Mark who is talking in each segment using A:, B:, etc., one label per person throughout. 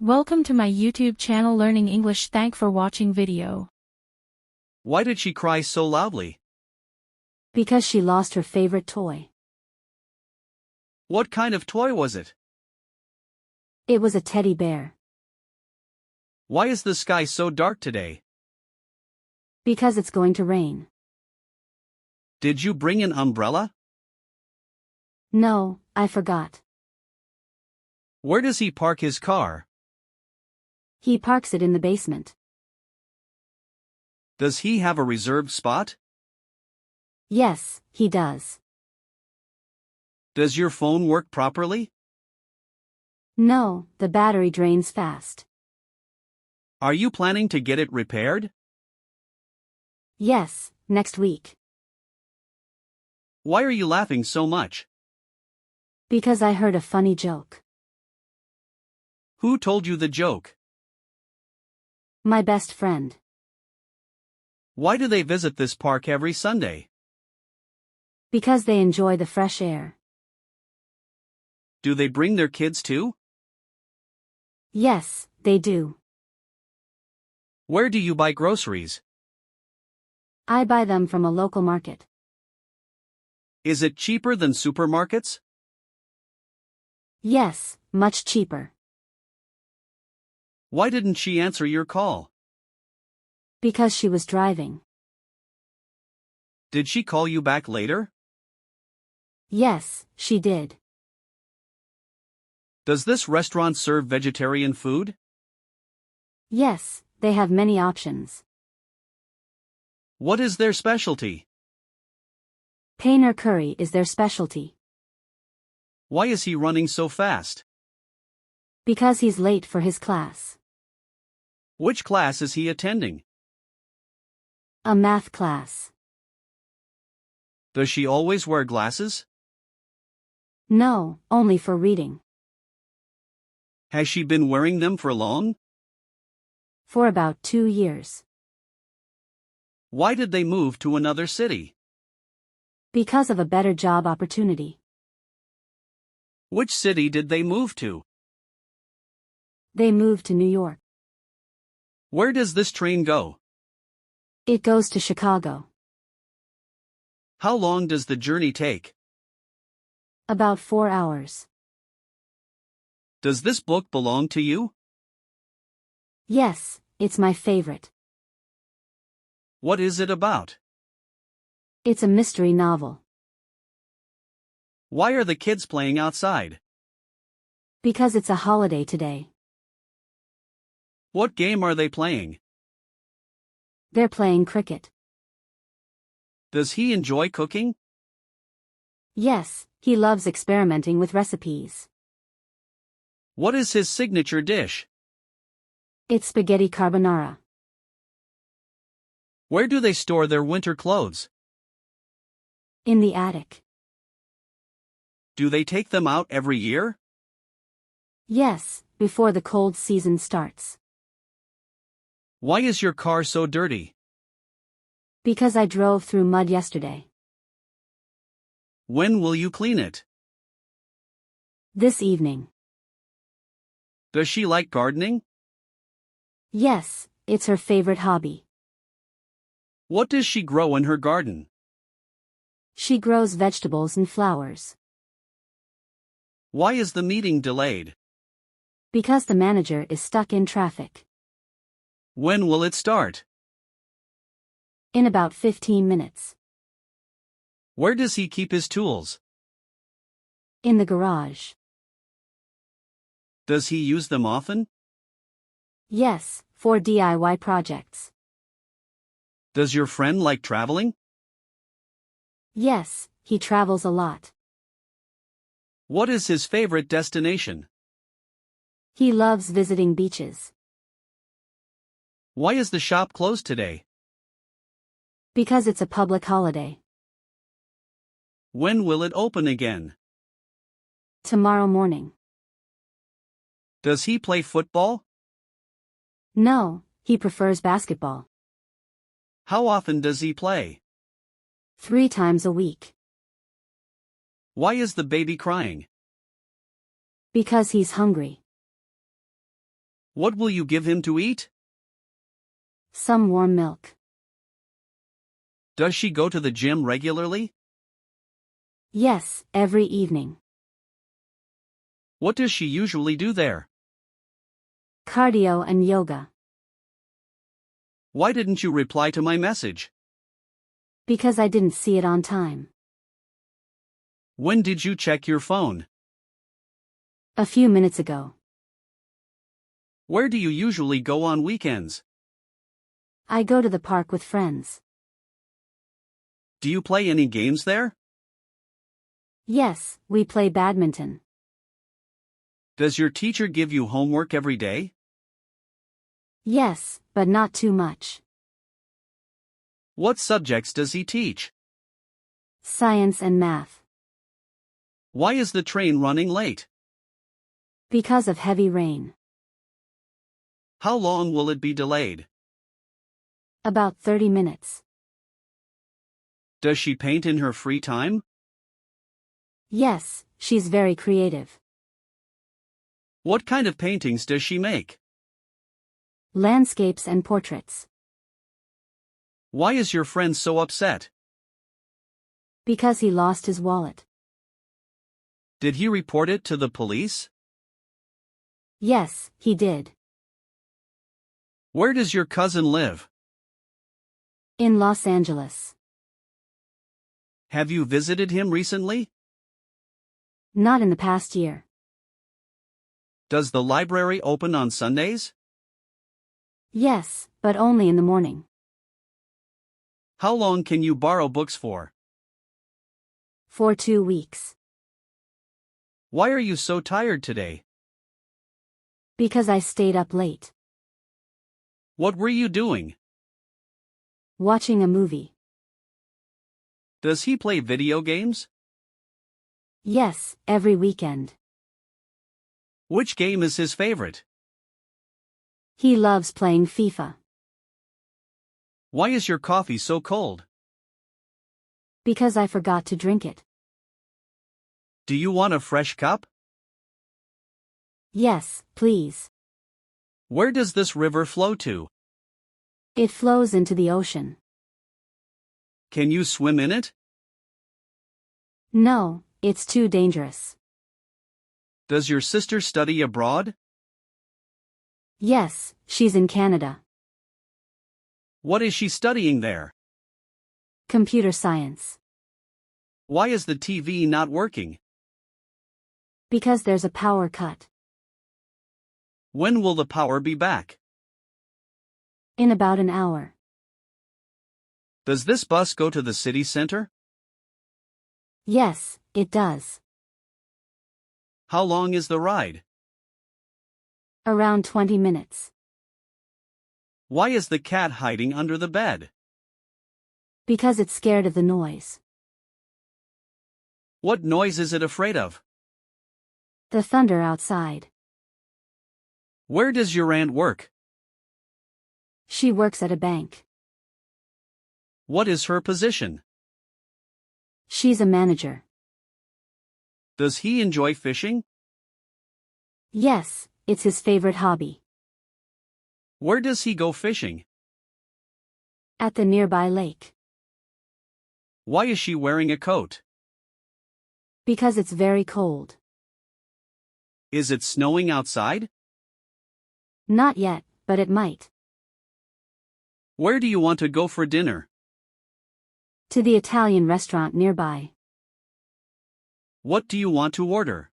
A: Welcome to my YouTube channel Learning English. Thank for watching video.
B: Why did she cry so loudly?
C: Because she lost her favorite toy.
B: What kind of toy was it?
C: It was a teddy bear.
B: Why is the sky so dark today?
C: Because it's going to rain.
B: Did you bring an umbrella?
C: No, I forgot.
B: Where does he park his car?
C: He parks it in the basement.
B: Does he have a reserved spot?
C: Yes, he does.
B: Does your phone work properly?
C: No, the battery drains fast.
B: Are you planning to get it repaired?
C: Yes, next week.
B: Why are you laughing so much?
C: Because I heard a funny joke.
B: Who told you the joke?
C: My best friend.
B: Why do they visit this park every Sunday?
C: Because they enjoy the fresh air.
B: Do they bring their kids too?
C: Yes, they do.
B: Where do you buy groceries?
C: I buy them from a local market.
B: Is it cheaper than supermarkets?
C: Yes, much cheaper.
B: Why didn't she answer your call?
C: Because she was driving.
B: Did she call you back later?
C: Yes, she did.
B: Does this restaurant serve vegetarian food?
C: Yes, they have many options.
B: What is their specialty?
C: Paneer curry is their specialty.
B: Why is he running so fast?
C: Because he's late for his class.
B: Which class is he attending?
C: A math class.
B: Does she always wear glasses?
C: No, only for reading.
B: Has she been wearing them for long?
C: For about 2 years.
B: Why did they move to another city?
C: Because of a better job opportunity.
B: Which city did they move to?
C: They moved to New York.
B: Where does this train go?
C: It goes to Chicago.
B: How long does the journey take?
C: About 4 hours.
B: Does this book belong to you?
C: Yes, it's my favorite.
B: What is it about?
C: It's a mystery novel.
B: Why are the kids playing outside?
C: Because it's a holiday today.
B: What game are they playing?
C: They're playing cricket.
B: Does he enjoy cooking?
C: Yes, he loves experimenting with recipes.
B: What is his signature dish?
C: It's spaghetti carbonara.
B: Where do they store their winter clothes?
C: In the attic.
B: Do they take them out every year?
C: Yes, before the cold season starts.
B: Why is your car so dirty?
C: Because I drove through mud yesterday.
B: When will you clean it?
C: This evening.
B: Does she like gardening?
C: Yes, it's her favorite hobby.
B: What does she grow in her garden?
C: She grows vegetables and flowers.
B: Why is the meeting delayed?
C: Because the manager is stuck in traffic.
B: When will it start?
C: In about 15 minutes.
B: Where does he keep his tools?
C: In the garage.
B: Does he use them often?
C: Yes, for DIY projects.
B: Does your friend like traveling?
C: Yes, he travels a lot.
B: What is his favorite destination?
C: He loves visiting beaches.
B: Why is the shop closed today?
C: Because it's a public holiday.
B: When will it open again?
C: Tomorrow morning.
B: Does he play football?
C: No, he prefers basketball.
B: How often does he play?
C: 3 times a week.
B: Why is the baby crying?
C: Because he's hungry.
B: What will you give him to eat?
C: Some warm milk.
B: Does she go to the gym regularly?
C: Yes, every evening.
B: What does she usually do there?
C: Cardio and yoga.
B: Why didn't you reply to my message?
C: Because I didn't see it on time.
B: When did you check your phone?
C: A few minutes ago.
B: Where do you usually go on weekends?
C: I go to the park with friends.
B: Do you play any games there?
C: Yes, we play badminton.
B: Does your teacher give you homework every day?
C: Yes, but not too much.
B: What subjects does he teach?
C: Science and math.
B: Why is the train running late?
C: Because of heavy rain.
B: How long will it be delayed?
C: About 30 minutes.
B: Does she paint in her free time?
C: Yes, she's very creative.
B: What kind of paintings does she make?
C: Landscapes and portraits.
B: Why is your friend so upset?
C: Because he lost his wallet.
B: Did he report it to the police?
C: Yes, he did.
B: Where does your cousin live?
C: In Los Angeles.
B: Have you visited him recently?
C: Not in the past year.
B: Does the library open on Sundays?
C: Yes, but only in the morning.
B: How long can you borrow books for?
C: For 2 weeks.
B: Why are you so tired today?
C: Because I stayed up late.
B: What were you doing?
C: Watching a movie.
B: Does he play video games?
C: Yes, every weekend.
B: Which game is his favorite?
C: He loves playing FIFA.
B: Why is your coffee so cold?
C: Because I forgot to drink it.
B: Do you want a fresh cup?
C: Yes, please.
B: Where does this river flow to?
C: It flows into the ocean.
B: Can you swim in it?
C: No, it's too dangerous.
B: Does your sister study abroad?
C: Yes, she's in Canada.
B: What is she studying there?
C: Computer science.
B: Why is the TV not working?
C: Because there's a power cut.
B: When will the power be back?
C: In about an hour.
B: Does this bus go to the city center?
C: Yes, it does.
B: How long is the ride?
C: Around 20 minutes.
B: Why is the cat hiding under the bed?
C: Because it's scared of the noise.
B: What noise is it afraid of?
C: The thunder outside.
B: Where does your aunt work?
C: She works at a bank.
B: What is her position?
C: She's a manager.
B: Does he enjoy fishing?
C: Yes, it's his favorite hobby.
B: Where does he go fishing?
C: At the nearby lake.
B: Why is she wearing a coat?
C: Because it's very cold.
B: Is it snowing outside?
C: Not yet, but it might.
B: Where do you want to go for dinner?
C: To the Italian restaurant nearby.
B: What do you want to order?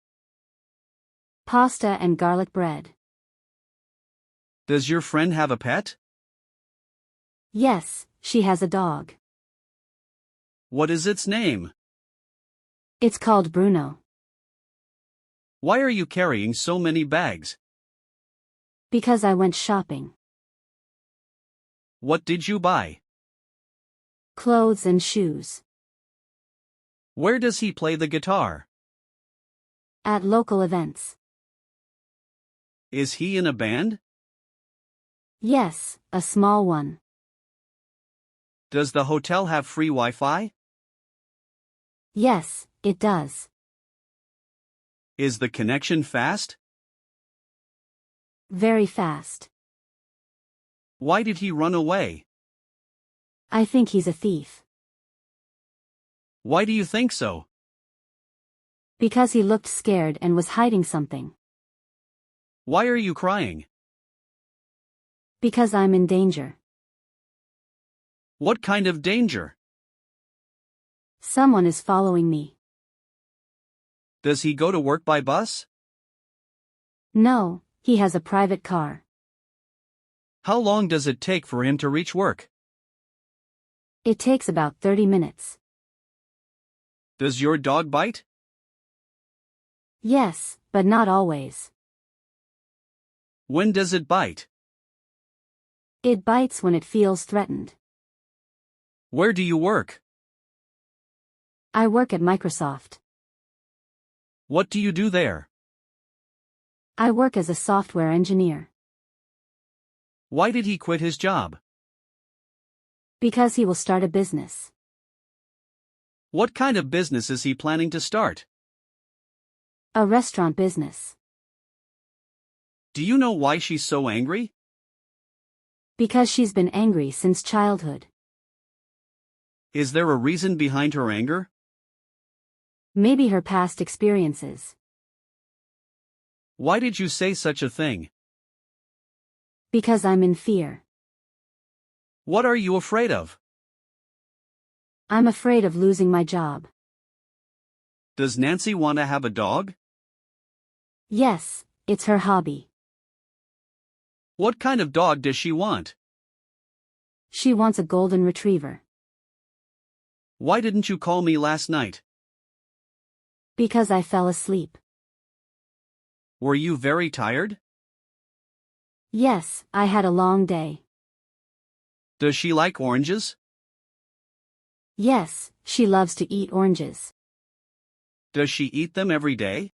C: Pasta and garlic bread.
B: Does your friend have a pet?
C: Yes, she has a dog.
B: What is its name?
C: It's called Bruno.
B: Why are you carrying so many bags?
C: Because I went shopping.
B: What did you buy?
C: Clothes and shoes.
B: Where does he play the guitar?
C: At local events.
B: Is he in a band?
C: Yes, a small one.
B: Does the hotel have free Wi-Fi?
C: Yes, it does.
B: Is the connection fast?
C: Very fast.
B: Why did he run away?
C: I think he's a thief.
B: Why do you think so?
C: Because he looked scared and was hiding something.
B: Why are you crying?
C: Because I'm in danger.
B: What kind of danger?
C: Someone is following me.
B: Does he go to work by bus?
C: No, he has a private car.
B: How long does it take for him to reach work?
C: It takes about 30 minutes.
B: Does your dog bite?
C: Yes, but not always.
B: When does it bite?
C: It bites when it feels threatened.
B: Where do you work?
C: I work at Microsoft.
B: What do you do there?
C: I work as a software engineer.
B: Why did he quit his job?
C: Because he will start a business.
B: What kind of business is he planning to start?
C: A restaurant business.
B: Do you know why she's so angry?
C: Because she's been angry since childhood.
B: Is there a reason behind her anger?
C: Maybe her past experiences.
B: Why did you say such a thing?
C: Because I'm in fear.
B: What are you afraid of?
C: I'm afraid of losing my job.
B: Does Nancy want to have a dog?
C: Yes, it's her hobby.
B: What kind of dog does she want?
C: She wants a golden retriever.
B: Why didn't you call me last night?
C: Because I fell asleep.
B: Were you very tired?
C: Yes, I had a long day.
B: Does she like oranges?
C: Yes, she loves to eat oranges.
B: Does she eat them every day?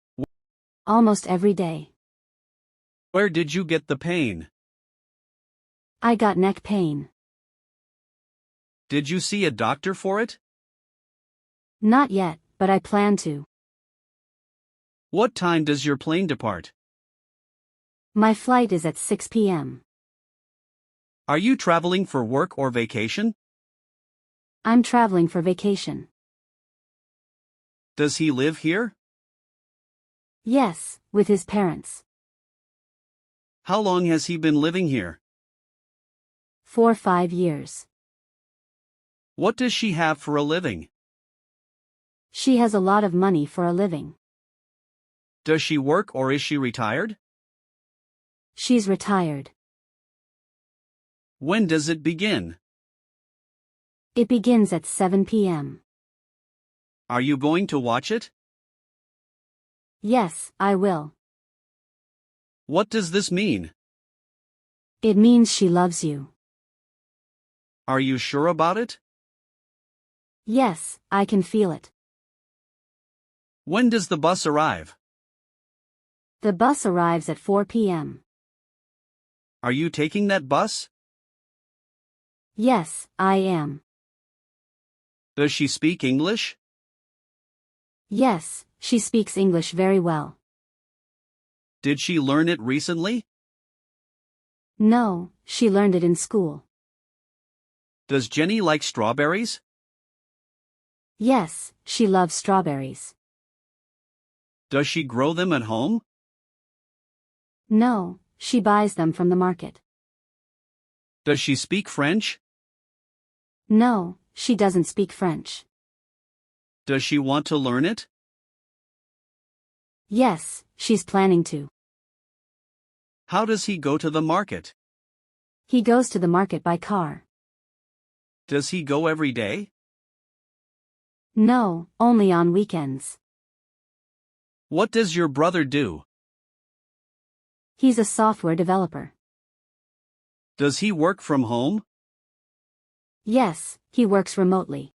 C: Almost every day.
B: Where did you get the pain?
C: I got neck pain.
B: Did you see a doctor for it?
C: Not yet, but I plan to.
B: What time does your plane depart?
C: My flight is at 6 p.m.
B: Are you traveling for work or vacation?
C: I'm traveling for vacation.
B: Does he live here?
C: Yes, with his parents.
B: How long has he been living here?
C: 4 or 5 years.
B: What does she have for a living?
C: She has a lot of money for a living.
B: Does she work or is she retired?
C: She's retired.
B: When does it begin?
C: It begins at 7 p.m.
B: Are you going to watch it?
C: Yes, I will.
B: What does this mean?
C: It means she loves you.
B: Are you sure about it?
C: Yes, I can feel it.
B: When does the bus arrive?
C: The bus arrives at 4 p.m.
B: Are you taking that bus?
C: Yes, I am.
B: Does she speak English?
C: Yes, she speaks English very well.
B: Did she learn it recently?
C: No, she learned it in school.
B: Does Jenny like strawberries?
C: Yes, she loves strawberries.
B: Does she grow them at home?
C: No, she buys them from the market.
B: Does she speak French?
C: No, she doesn't speak French.
B: Does she want to learn it?
C: Yes, she's planning to.
B: How does he go to the market?
C: He goes to the market by car.
B: Does he go every day?
C: No, only on weekends.
B: What does your brother do?
C: He's a software developer.
B: Does he work from home?
C: Yes, he works remotely.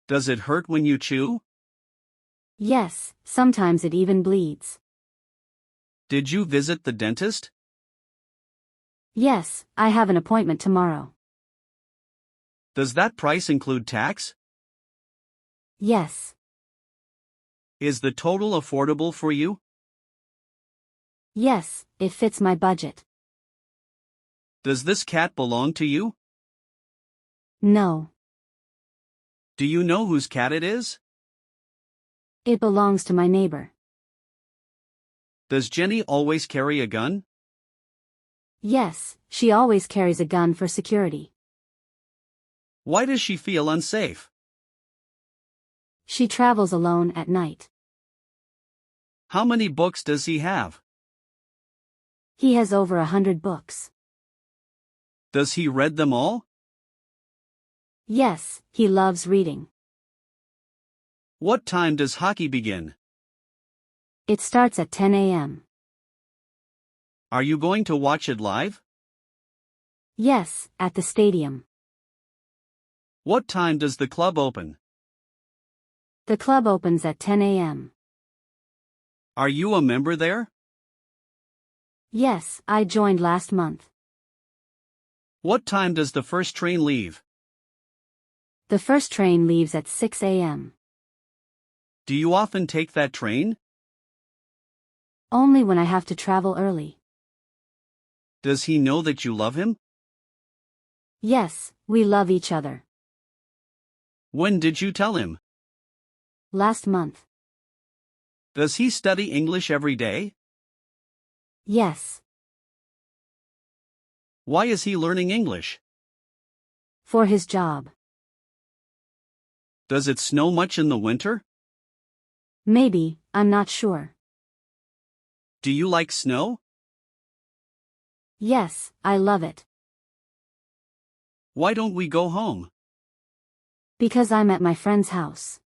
B: Does it hurt when you chew?
C: Yes, sometimes it even bleeds.
B: Did you visit the dentist?
C: Yes, I have an appointment tomorrow.
B: Does that price include tax?
C: Yes.
B: Is the total affordable for you?
C: Yes, it fits my budget.
B: Does this cat belong to you?
C: No.
B: Do you know whose cat it is?
C: It belongs to my neighbor.
B: Does Jenny always carry a gun?
C: Yes, she always carries a gun for security.
B: Why does she feel unsafe?
C: She travels alone at night.
B: How many books does he have?
C: He has over 100 books.
B: Does he read them all?
C: Yes, he loves reading.
B: What time does hockey begin?
C: It starts at 10 a.m.
B: Are you going to watch it live?
C: Yes, at the stadium.
B: What time does the club open?
C: The club opens at 10 a.m.
B: Are you a member there?
C: Yes, I joined last month.
B: What time does the first train leave?
C: The first train leaves at 6 a.m.
B: Do you often take that train?
C: Only when I have to travel early.
B: Does he know that you love him?
C: Yes, we love each other.
B: When did you tell him?
C: Last month.
B: Does he study English every day?
C: Yes.
B: Why is he learning English?
C: For his job.
B: Does it snow much in the winter?
C: Maybe, I'm not sure.
B: Do you like snow?
C: Yes, I love it.
B: Why don't we go home?
C: Because I'm at my friend's house.